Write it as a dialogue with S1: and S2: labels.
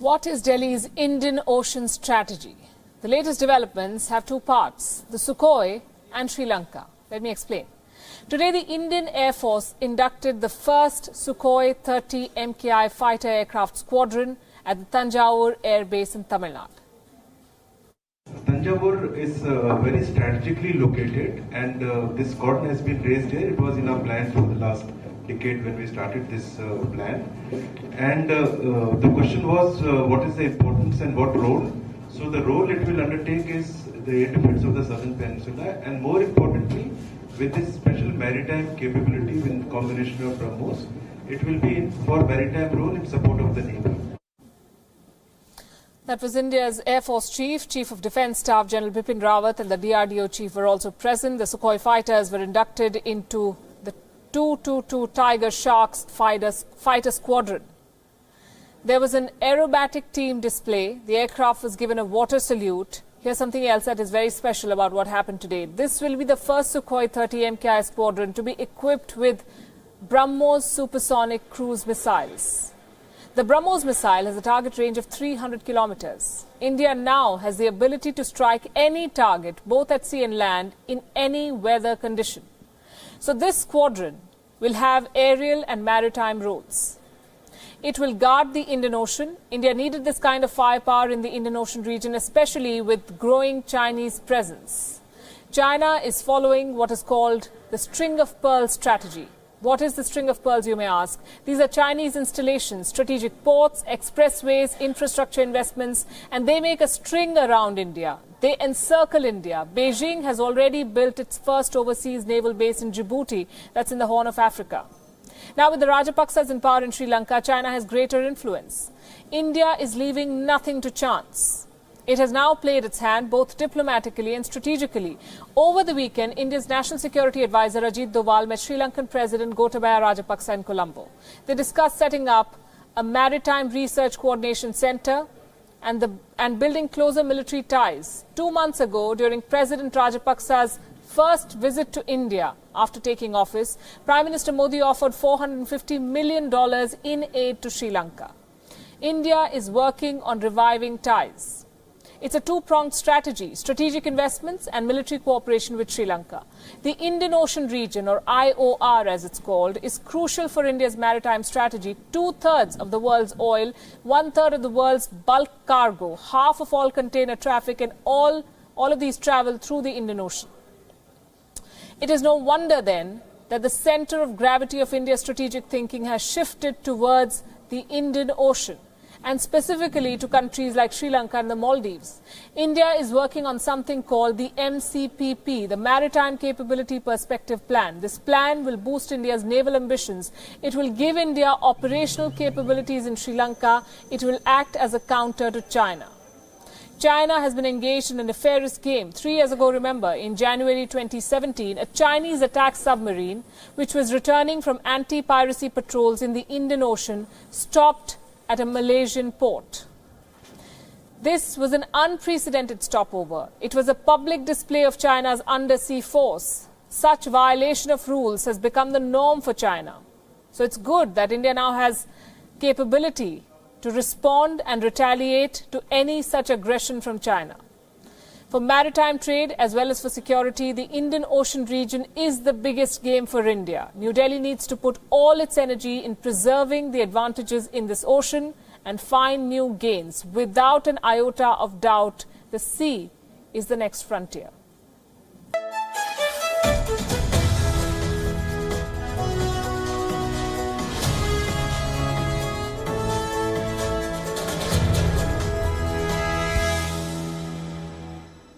S1: What is Delhi's Indian Ocean strategy? The latest developments have two parts, the Sukhoi and Sri Lanka. Let me explain. Today, the Indian Air Force inducted the first Sukhoi 30 MKI fighter aircraft squadron at the Thanjavur Air Base in Tamil Nadu.
S2: Thanjavur is very strategically located, and this squadron has been raised here. It was in our plan for the last decade when we started this plan. And the question was, what is the importance and what role? So the role it will undertake is the air defense of the Southern Peninsula, and more importantly, with this special maritime capability in combination of BrahMos, it will be for maritime role in support of the Navy.
S1: That was India's Air Force Chief of Defence Staff General Bipin Rawat, and the DRDO Chief were also present. The Sukhoi fighters were inducted into the 222 Tiger Sharks fighter squadron. There was an aerobatic team display. The aircraft was given a water salute. Here's something else that is very special about what happened today. This will be the first Sukhoi 30 MKI squadron to be equipped with BrahMos supersonic cruise missiles. The BrahMos missile has a target range of 300 kilometers. India now has the ability to strike any target, both at sea and land, in any weather condition. So this squadron will have aerial and maritime roles. It will guard the Indian Ocean. India needed this kind of firepower in the Indian Ocean region, especially with growing Chinese presence. China is following what is called the string of pearls strategy. What is the string of pearls, you may ask? These are Chinese installations, strategic ports, expressways, infrastructure investments, and they make a string around India. They encircle India. Beijing has already built its first overseas naval base in Djibouti, that's in the Horn of Africa. Now, with the Rajapaksas in power in Sri Lanka, China has greater influence. India is leaving nothing to chance. It has now played its hand both diplomatically and strategically. Over the weekend, India's National Security Advisor Ajit Doval met Sri Lankan President Gotabaya Rajapaksa in Colombo. They discussed setting up a maritime research coordination centre and building closer military ties. 2 months ago, during President Rajapaksa's first visit to India after taking office, Prime Minister Modi offered $450 million in aid to Sri Lanka. India is working on reviving ties. It's a two-pronged strategy, strategic investments and military cooperation with Sri Lanka. The Indian Ocean region, or IOR as it's called, is crucial for India's maritime strategy. 2/3 of the world's oil, 1/3 of the world's bulk cargo, half of all container traffic, and all of these travel through the Indian Ocean. It is no wonder then that the center of gravity of India's strategic thinking has shifted towards the Indian Ocean, and specifically to countries like Sri Lanka and the Maldives. India is working on something called the MCPP, the Maritime Capability Perspective Plan. This plan will boost India's naval ambitions. It will give India operational capabilities in Sri Lanka. It will act as a counter to China. China has been engaged in a nefarious game. 3 years ago, remember, in January 2017, a Chinese attack submarine, which was returning from anti-piracy patrols in the Indian Ocean, stopped at a Malaysian port. This was an unprecedented stopover. It was a public display of China's undersea force. Such violation of rules has become the norm for China. So it's good that India now has capability to respond and retaliate to any such aggression from China. For maritime trade as well as for security, the Indian Ocean region is the biggest game for India. New Delhi needs to put all its energy in preserving the advantages in this ocean and find new gains. Without an iota of doubt, the sea is the next frontier.